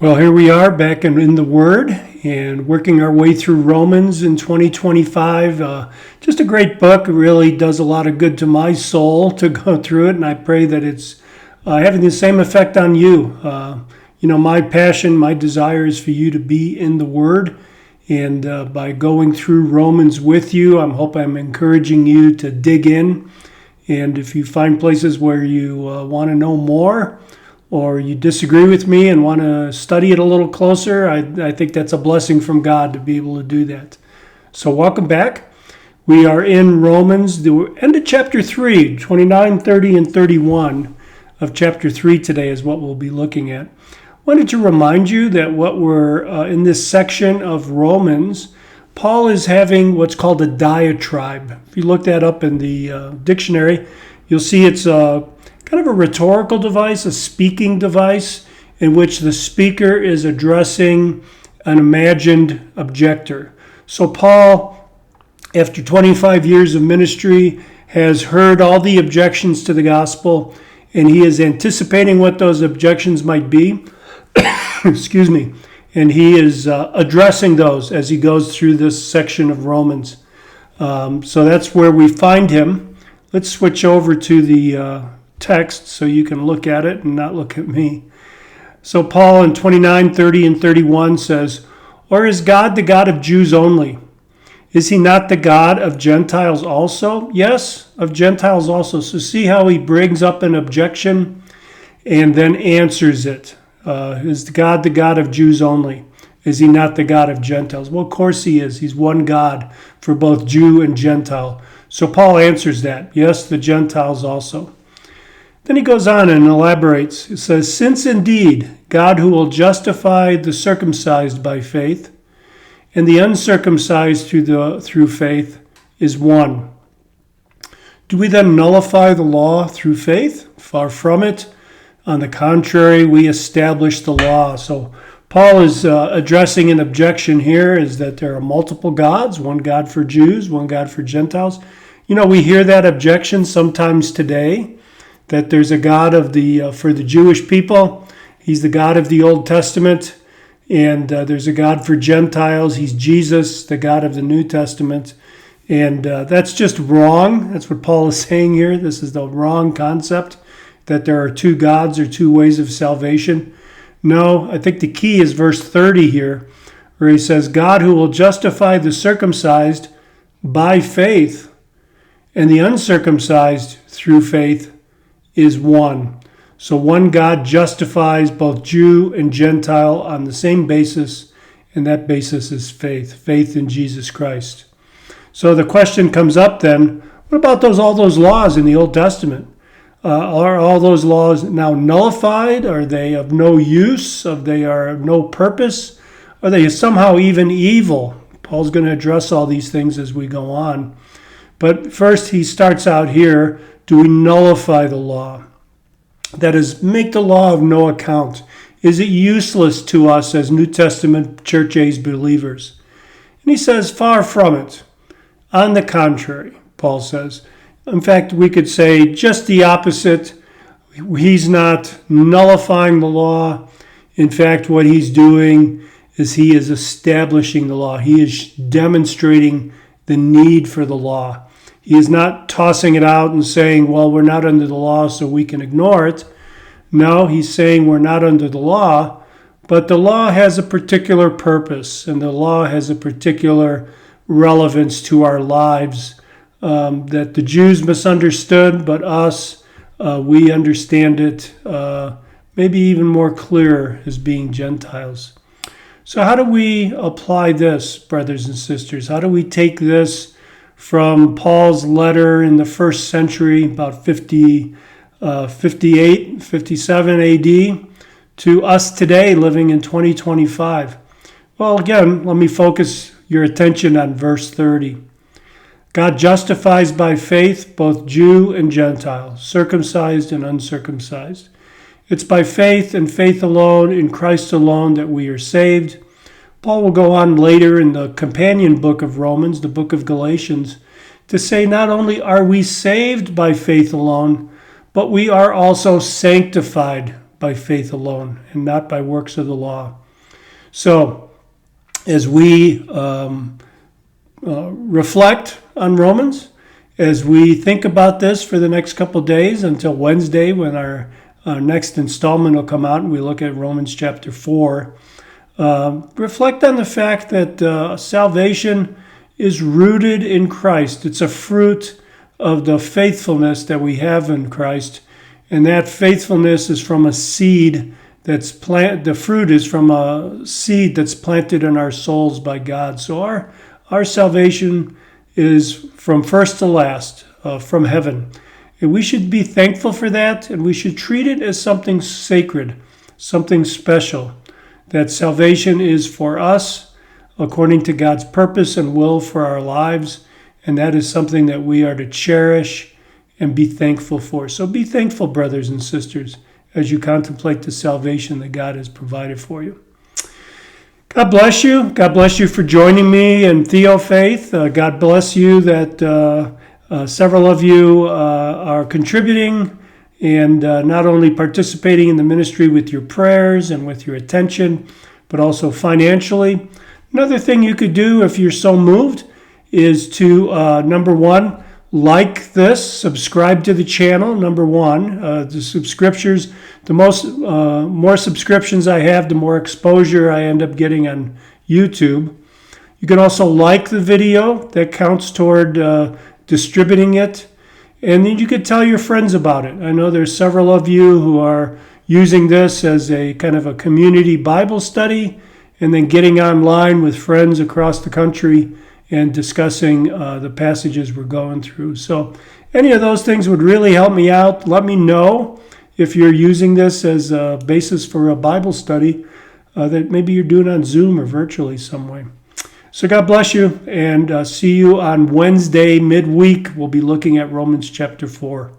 Well, here we are back in the Word and working our way through Romans in 2025. Just a great book. It really does a lot of good to my soul to go through it, and I pray that it's having the same effect on you. My passion, my desire is for you to be in the Word, and by going through Romans with you, I'm encouraging you to dig in. And if you find places where you want to know more, or you disagree with me and want to study it a little closer, I think that's a blessing from God to be able to do that. So welcome back. We are in Romans, the end of chapter 3, 29, 30, and 31 of chapter 3 today is what we'll be looking at. I wanted to remind you that what we're in this section of Romans, Paul is having what's called a diatribe. If you look that up in the dictionary, you'll see it's kind of a rhetorical device, a speaking device, in which the speaker is addressing an imagined objector. So Paul, after 25 years of ministry, has heard all the objections to the gospel, and he is anticipating what those objections might be. Excuse me. And he is addressing those as he goes through this section of Romans. So that's where we find him. Let's switch over to the text so you can look at it and not look at me. So Paul in 29, 30, and 31 says, "Or is God the God of Jews only? Is he not the God of Gentiles also? Yes, of Gentiles also." So see how he brings up an objection and then answers it. Is God the God of Jews only? Is he not the God of Gentiles? Well, of course he is. He's one God for both Jew and Gentile. So Paul answers that. Yes, the Gentiles also. Then he goes on and elaborates. He says, "Since indeed God who will justify the circumcised by faith and the uncircumcised through faith is one, do we then nullify the law through faith? Far from it. On the contrary, we establish the law." So Paul is addressing an objection here, is that there are multiple gods, one God for Jews, one God for Gentiles. We hear that objection sometimes today, that there's a God for the Jewish people. He's the God of the Old Testament. And there's a God for Gentiles. He's Jesus, the God of the New Testament. And that's just wrong. That's what Paul is saying here. This is the wrong concept, that there are two gods or two ways of salvation. No, I think the key is verse 30 here, where he says, "God who will justify the circumcised by faith and the uncircumcised through faith is one." So one God justifies both Jew and Gentile on the same basis, and that basis is faith in Jesus Christ. So the question comes up then, what about all those laws in the Old Testament? Are all those laws now nullified? Are they of no use? Are they of no purpose? Are they somehow even evil? Paul's going to address all these things as we go on. But first he starts out here, do we nullify the law? That is, make the law of no account. Is it useless to us as New Testament church age believers? And he says, far from it. On the contrary, Paul says. In fact, we could say just the opposite. He's not nullifying the law. In fact, what he's doing is he is establishing the law. He is demonstrating the need for the law. He is not tossing it out and saying, well, we're not under the law, so we can ignore it. No, he's saying we're not under the law, but the law has a particular purpose, and the law has a particular relevance to our lives that the Jews misunderstood, but us, we understand it maybe even more clear as being Gentiles. So how do we apply this, brothers and sisters? How do we take this from Paul's letter in the first century, about 58, 57 AD, to us today living in 2025? Well, again, let me focus your attention on verse 30. God justifies by faith both Jew and Gentile, circumcised and uncircumcised. It's by faith and faith alone, in Christ alone, that we are saved. Paul will go on later in the companion book of Romans, the book of Galatians, to say not only are we saved by faith alone, but we are also sanctified by faith alone and not by works of the law. So as we reflect on Romans, as we think about this for the next couple days until Wednesday when our next installment will come out and we look at Romans chapter 4, reflect on the fact that salvation is rooted in Christ. It's a fruit of the faithfulness that we have in Christ, and that faithfulness is from a seed that's the fruit is from a seed that's planted in our souls by God. So our salvation is from first to last, from heaven. And we should be thankful for that, and we should treat it as something sacred, something special, that salvation is for us according to God's purpose and will for our lives, and that is something that we are to cherish and be thankful for. So be thankful, brothers and sisters, as you contemplate the salvation that God has provided for you. God bless you. God bless you for joining me in Theo Faith. God bless you that several of you are contributing and not only participating in the ministry with your prayers and with your attention, but also financially. Another thing you could do if you're so moved is to, number one, like this, subscribe to the channel. Number one, the subscriptions, the more subscriptions I have, the more exposure I end up getting on YouTube. You can also like the video. That counts toward distributing it. And then you could tell your friends about it. I know there's several of you who are using this as a kind of a community Bible study and then getting online with friends across the country and discussing the passages we're going through. So any of those things would really help me out. Let me know if you're using this as a basis for a Bible study that maybe you're doing on Zoom or virtually some way. So God bless you, and see you on Wednesday midweek. We'll be looking at Romans chapter 4.